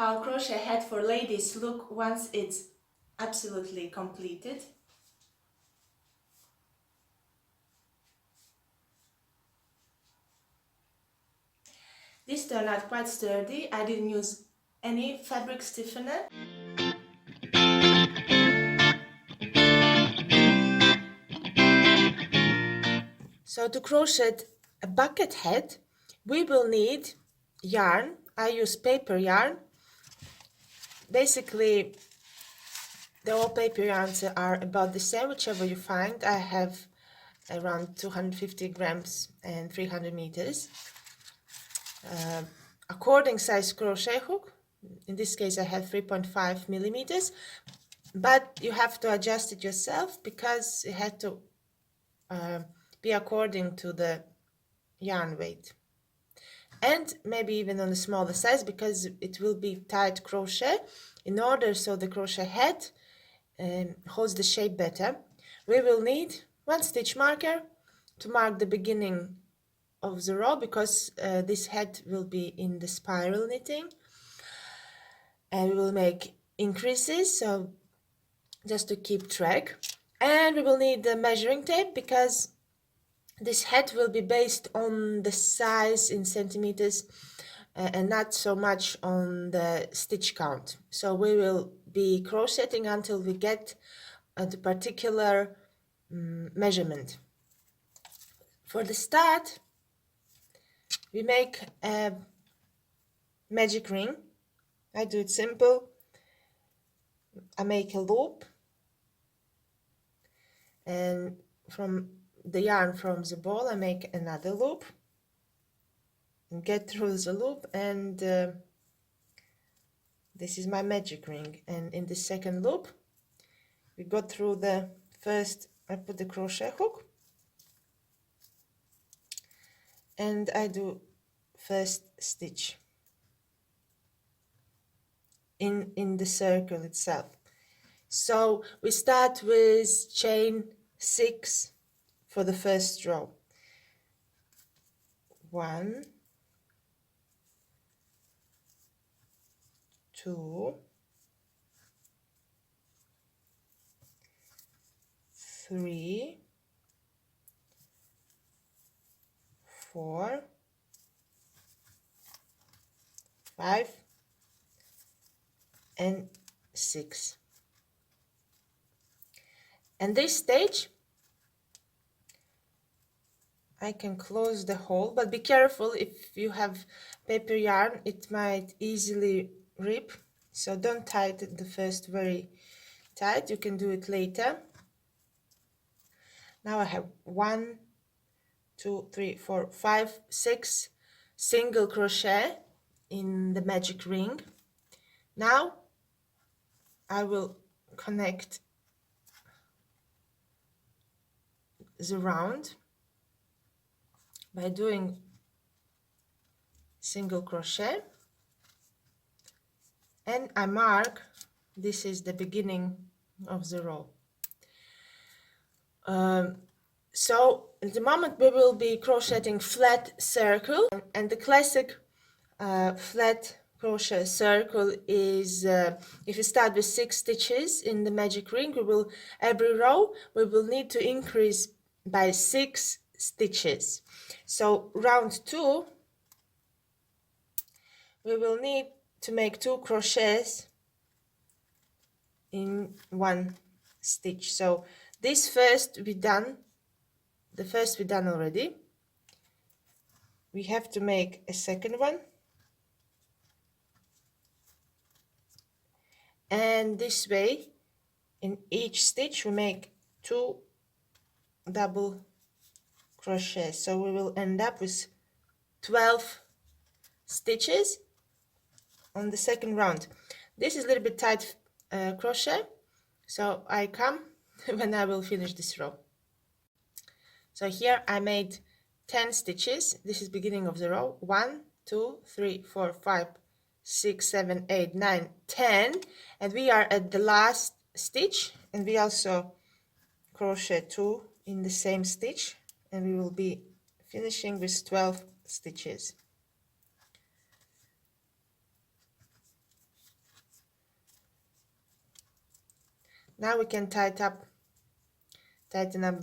how crochet hat for ladies look once it's absolutely completed. This turned out quite sturdy. I didn't use any fabric stiffener. So to crochet a bucket hat, we will need yarn. I use paper yarn. Basically, the all paper yarns are about the same, whichever you find. I have around 250 grams and 300 meters. According size crochet hook, in this case I have 3.5 millimeters, but you have to adjust it yourself because it had to be according to the yarn weight, and maybe even on the smaller size because it will be tied crochet. In order so the crochet head holds the shape better, we will need one stitch marker to mark the beginning of the row, because this head will be in the spiral knitting, and we will make increases, so just to keep track. And we will need the measuring tape because this head will be based on the size in centimeters and not so much on the stitch count. So we will be crocheting until we get the particular measurement. For the start, we make a magic ring. I do it simple. I make a loop, and from the yarn from the ball I make another loop and get through the loop, and this is my magic ring. And in the second loop we go through the first, I put the crochet hook and I do first stitch in the circle itself. So we start with chain 6 for the first row. 1, 2, 3, 4, 5, and 6. And this stage I can close the hole, but be careful, if you have paper yarn it might easily rip, so don't tie it the first very tight, you can do it later. Now I have 1, 2, 3, 4, 5, 6 single crochet in the magic ring. Now I will connect the round by doing single crochet, and I mark this is the beginning of the row. So at the moment we will be crocheting flat circle, and the classic flat crochet circle is if you start with 6 stitches in the magic ring, every row we will need to increase by 6 stitches. So round 2 we will need to make 2 crochets in 1 stitch. So this first we done, the first we done already. We have to make a second one, and this way in each stitch we make 2 double crochets, so we will end up with 12 stitches on the second round. This is a little bit tight crochet, so I come when I will finish this row. So here I made 10 stitches. This is beginning of the row. 1, 2, 3, 4, 5, 6, 7, 8, 9, 10, and we are at the last stitch, and we also crochet 2 in the same stitch, and we will be finishing with 12 stitches. Now we can tighten up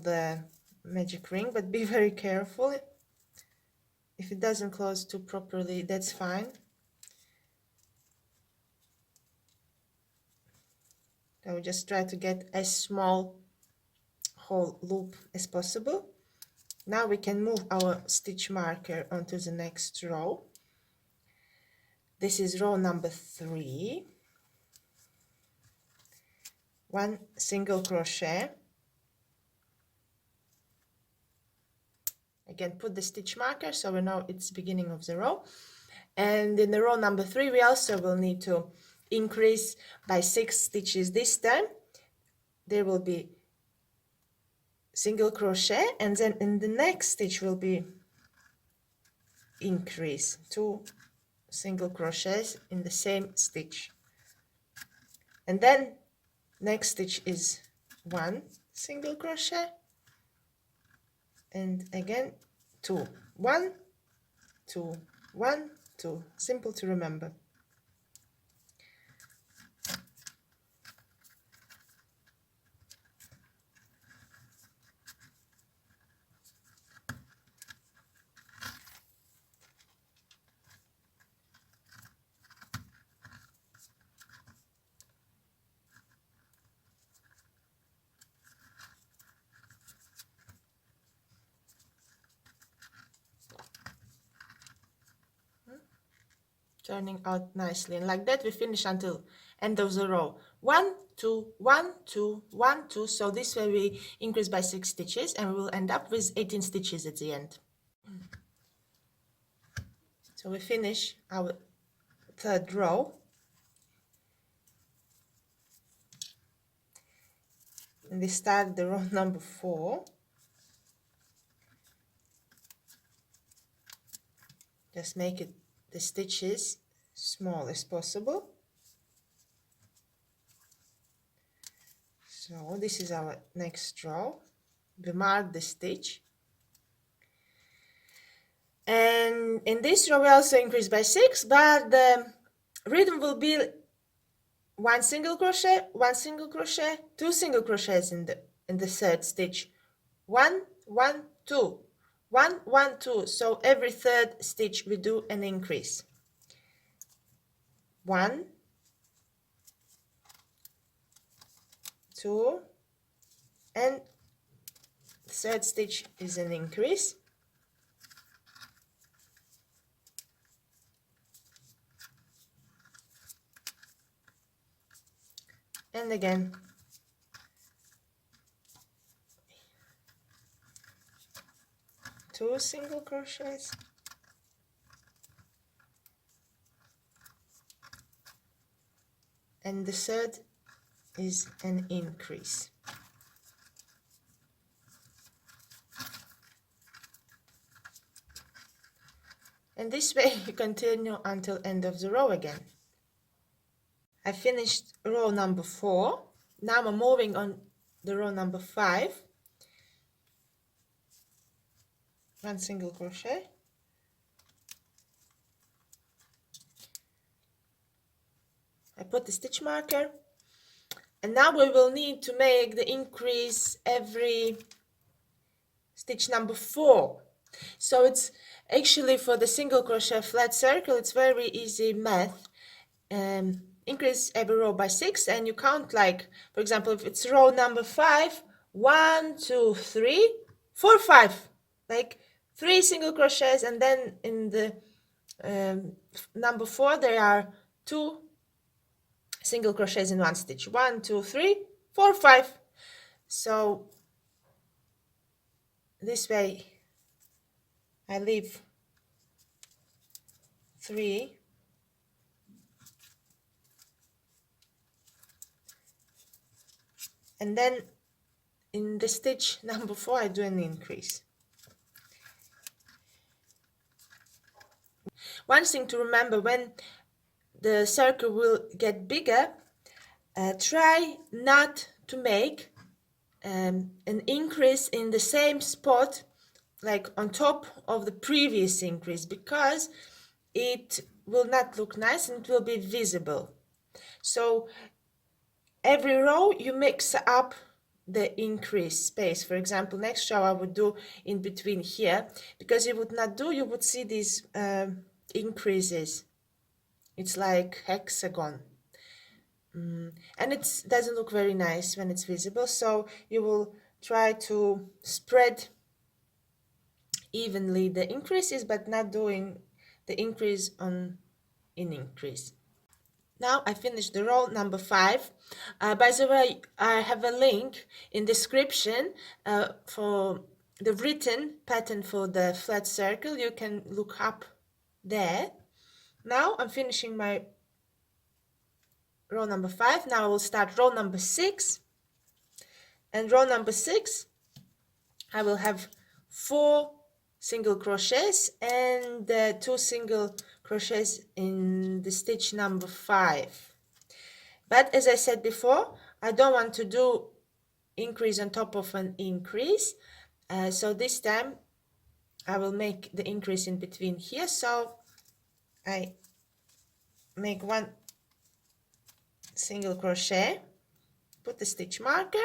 the magic ring, but be very careful. If it doesn't close too properly, that's fine. I will just try to get as small hole loop as possible. Now we can move our stitch marker onto the next row. This is row number 3. 1 single crochet. Again, put the stitch marker so we know it's beginning of the row. And in the row number 3 we also will need to increase by 6 stitches this time. There will be single crochet, and then in the next stitch will be increase 2 single crochets in the same stitch, and then next stitch is 1 single crochet, and again 2, 1, 2, 1, 2. Simple to remember. Turning out nicely, and like that we finish until end of the row. 1, 2, 1, 2, 1, 2. So this way we increase by 6 stitches, and we will end up with 18 stitches at the end. So we finish our third row, and we start the row number 4. Just make it the stitches small as possible. So this is our next row. We mark the stitch, and in this row we also increase by 6, but the rhythm will be 1 single crochet, 1 single crochet, 2 single crochets in the third stitch, 1, 1, 2, 1, 1, 2. So every third stitch we do an increase. 1, 2, and third stitch is an increase. And again, two single crochets, and the third is an increase. And this way you continue until end of the row again. I finished row number 4. Now I'm moving on the row number 5. 1 single crochet, I put the stitch marker, and now we will need to make the increase every stitch number 4. So it's actually for the single crochet flat circle, it's very easy math. Increase every row by 6, and you count, like, for example, if it's row number 5, 1, 2, 3, 4, 5, like 3 single crochets, and then in the number 4 there are 2 single crochets in one stitch. 1, 2, 3, 4, 5. So this way I leave 3, and then in the stitch number 4 I do an increase. One thing to remember, when the circle will get bigger, try not to make an increase in the same spot, like on top of the previous increase, because it will not look nice and it will be visible. So every row you mix up the increase space. For example, next row I would do in between here, because you would not do, you would see these increases. It's like hexagon. And it doesn't look very nice when it's visible, so you will try to spread evenly the increases, but not doing the increase on in increase. Now I finished the row number 5. By the way, I have a link in description for the written pattern for the flat circle. You can look up there. Now I'm finishing my row number 5. Now I will start row number 6. And row number 6, I will have 4 single crochets and 2 single crochets in the stitch number 5. But as I said before, I don't want to do increase on top of an increase. So this time I will make the increase in between here. So I make 1 single crochet, put the stitch marker.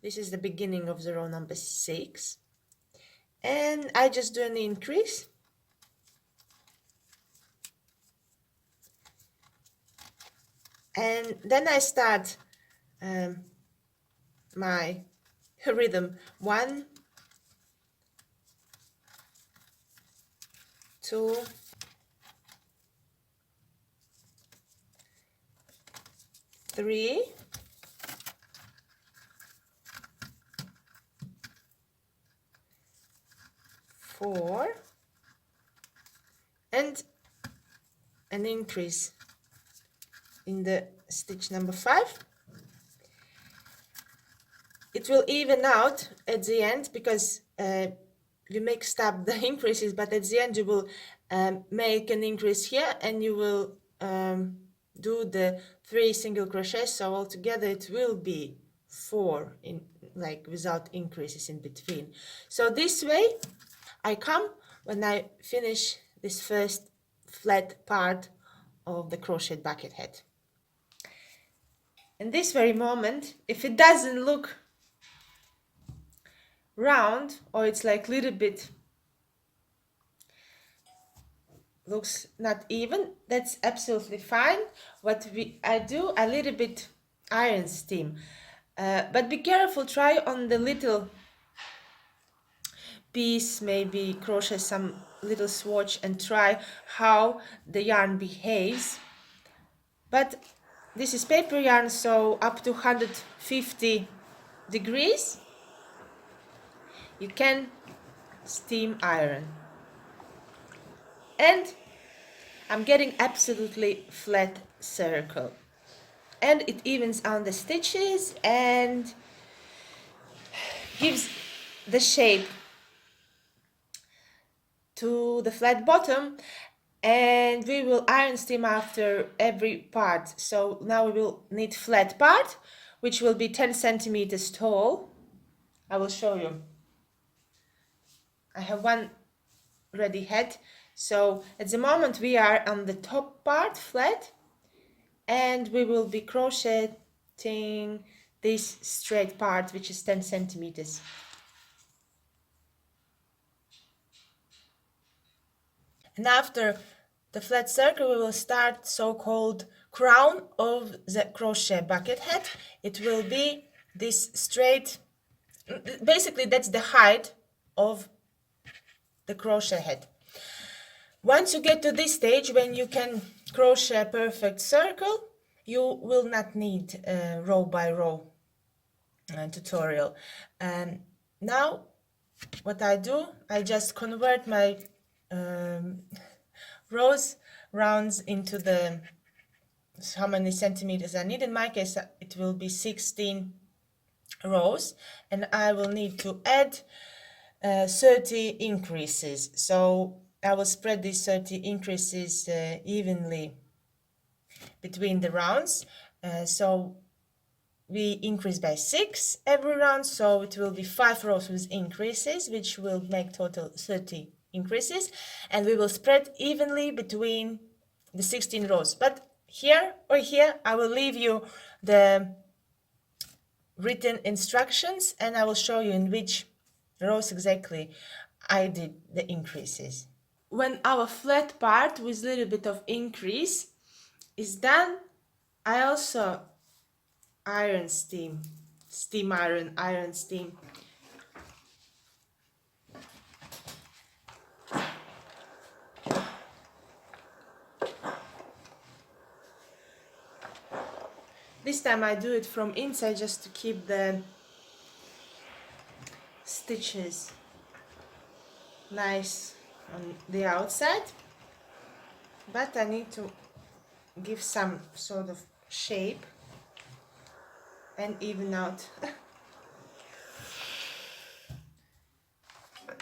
This is the beginning of the row number 6. And I just do an increase. And then I start my rhythm. 1, 2, 3, 4, and an increase in the stitch number 5. It will even out at the end because we mixed up the increases, but at the end you will make an increase here and you will do the 3 single crochets, so altogether it will be 4 in, like, without increases in between. So this way I come when I finish this first flat part of the crochet bucket hat. In this very moment, if it doesn't look round, or it's like a little bit looks not even, that's absolutely fine. What I do a little bit iron steam, but be careful, try on the little piece, maybe crochet some little swatch and try how the yarn behaves. But this is paper yarn, so up to 150 degrees you can steam iron. And I'm getting absolutely flat circle, and it evens out the stitches and gives the shape to the flat bottom. And we will iron steam after every part. So now we will need flat part, which will be 10 centimeters tall. I will show you. I have one ready head. So at the moment we are on the top part flat, and we will be crocheting this straight part, which is 10 centimeters. And after the flat circle, we will start so-called crown of the crochet bucket hat. It will be this straight, basically that's the height of the crochet head. Once you get to this stage, when you can crochet a perfect circle, you will not need a row by row tutorial. And now what I do, I just convert my rounds into the how many centimeters I need. In my case it will be 16 rows, and I will need to add 30 increases. So I will spread these 30 increases evenly between the rounds. So we increase by 6 every round, so it will be 5 rows with increases, which will make total 30 increases, and we will spread evenly between the 16 rows. But here or here. I will leave you the written instructions and I will show you in which rows exactly I did the increases. When our flat part with a little bit of increase is done, I also iron steam iron steam. This time I do it from inside just to keep the stitches nice on the outside, but I need to give some sort of shape and even out.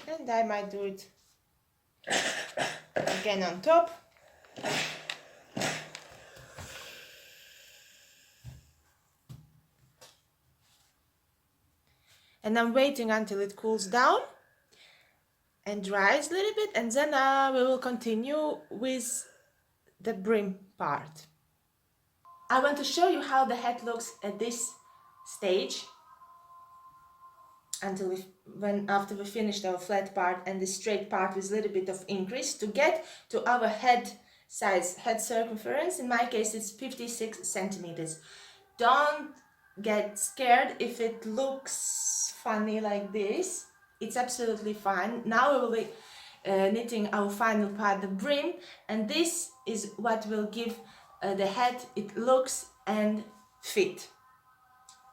And I might do it again on top. And I'm waiting until it cools down and dries a little bit, and then we will continue with the brim part. I want to show you how the hat looks at this stage until after we finished our flat part and the straight part with a little bit of increase to get to our head size, head circumference. In my case it's 56 centimeters. Don't get scared if it looks funny like this. It's absolutely fine. Now we will be knitting our final part, the brim, and this is what will give the head it looks and fit.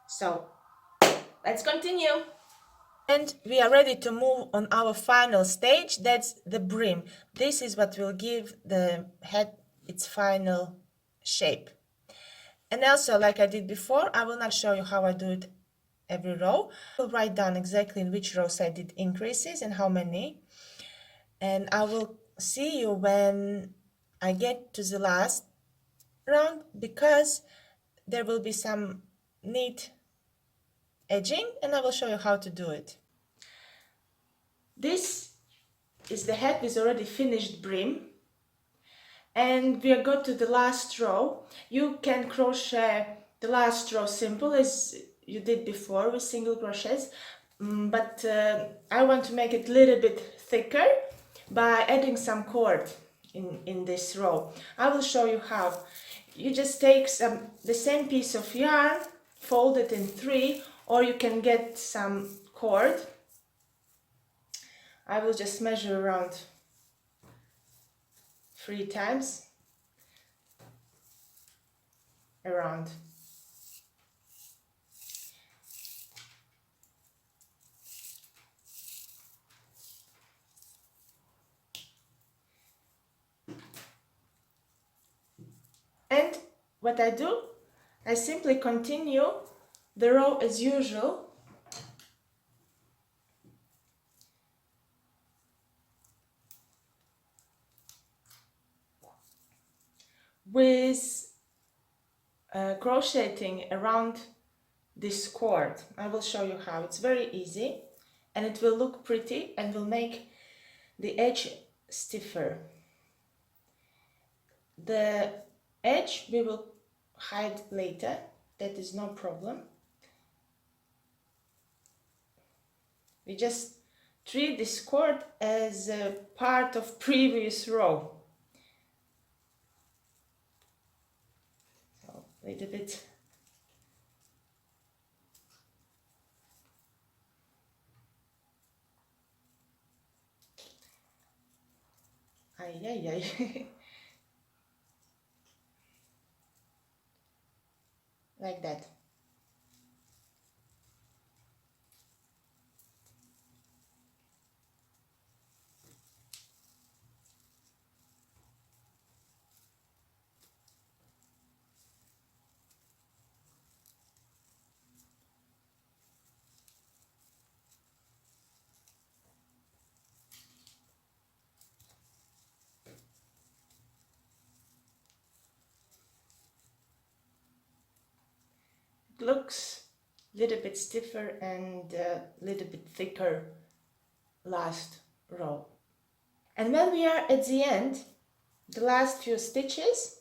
So let's continue. And we are ready to move on our final stage, that's the brim. This is what will give the head its final shape. And also, like I did before, I will not show you how I do it every row. I will write down exactly in which rows I did increases and how many. And I will see you when I get to the last round, because there will be some neat edging and I will show you how to do it. This is the head with already finished brim, and we are going to the last row. You can crochet the last row simple as you did before with single crochets, but I want to make it a little bit thicker by adding some cord in this row. I will show you how. You just take the same piece of yarn, fold it in 3, or you can get some cord. I will just measure around 3 times around. And what I do, I simply continue the row as usual. With crocheting around this cord. I will show you how. It's very easy and it will look pretty and will make the edge stiffer. The edge we will hide later, that is no problem. We just treat this cord as a part of previous row. So a little bit. Ay, ay, ay. Like that. It looks a little bit stiffer and a little bit thicker last row. And when we are at the end, the last few stitches,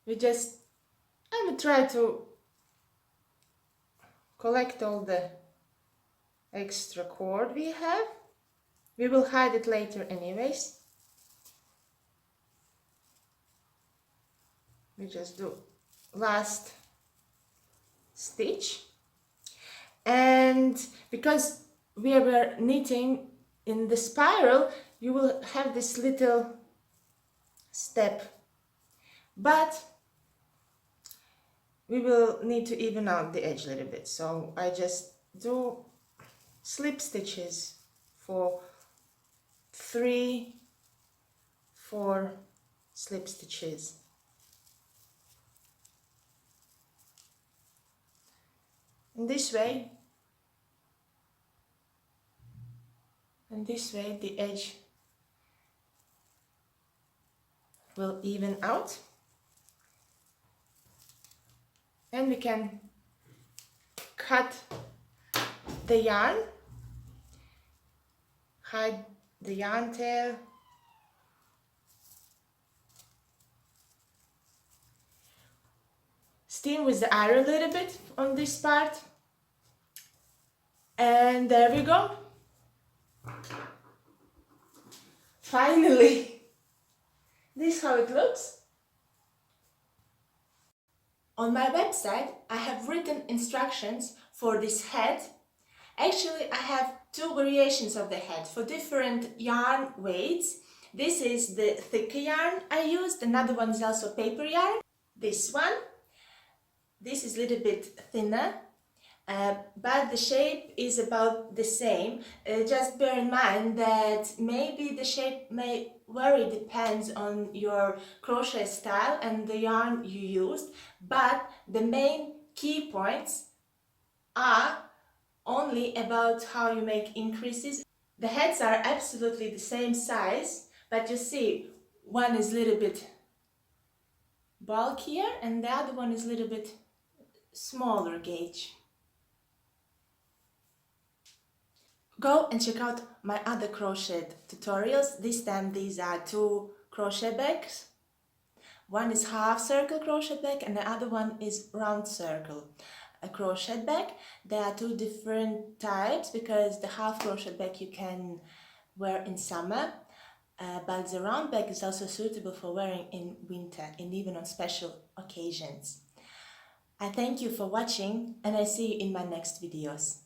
I will try to collect all the extra cord we have. We will hide it later anyways. We just do last stitch, and because we were knitting in the spiral, you will have this little step, but we will need to even out the edge a little bit, so I just do slip stitches for 3-4 slip stitches. And this way the edge will even out, and we can cut the yarn, hide the yarn tail, steam with the iron a little bit on this part, and there we go. Finally, this is how it looks. On my website, I have written instructions for this head. Actually, I have 2 variations of the head for different yarn weights. This is the thicker yarn I used, another one is also paper yarn. This is a little bit thinner, but the shape is about the same. Just bear in mind that maybe the shape may vary, depends on your crochet style and the yarn you used, but the main key points are only about how you make increases. The heads are absolutely the same size, but you see, one is a little bit bulkier and the other one is a little bit smaller gauge. Go and check out my other crochet tutorials. This time these are 2 crochet bags. One is half circle crochet bag and the other one is round circle a crochet bag. There are 2 different types because the half crochet bag you can wear in summer, but the round bag is also suitable for wearing in winter and even on special occasions. I thank you for watching and I see you in my next videos.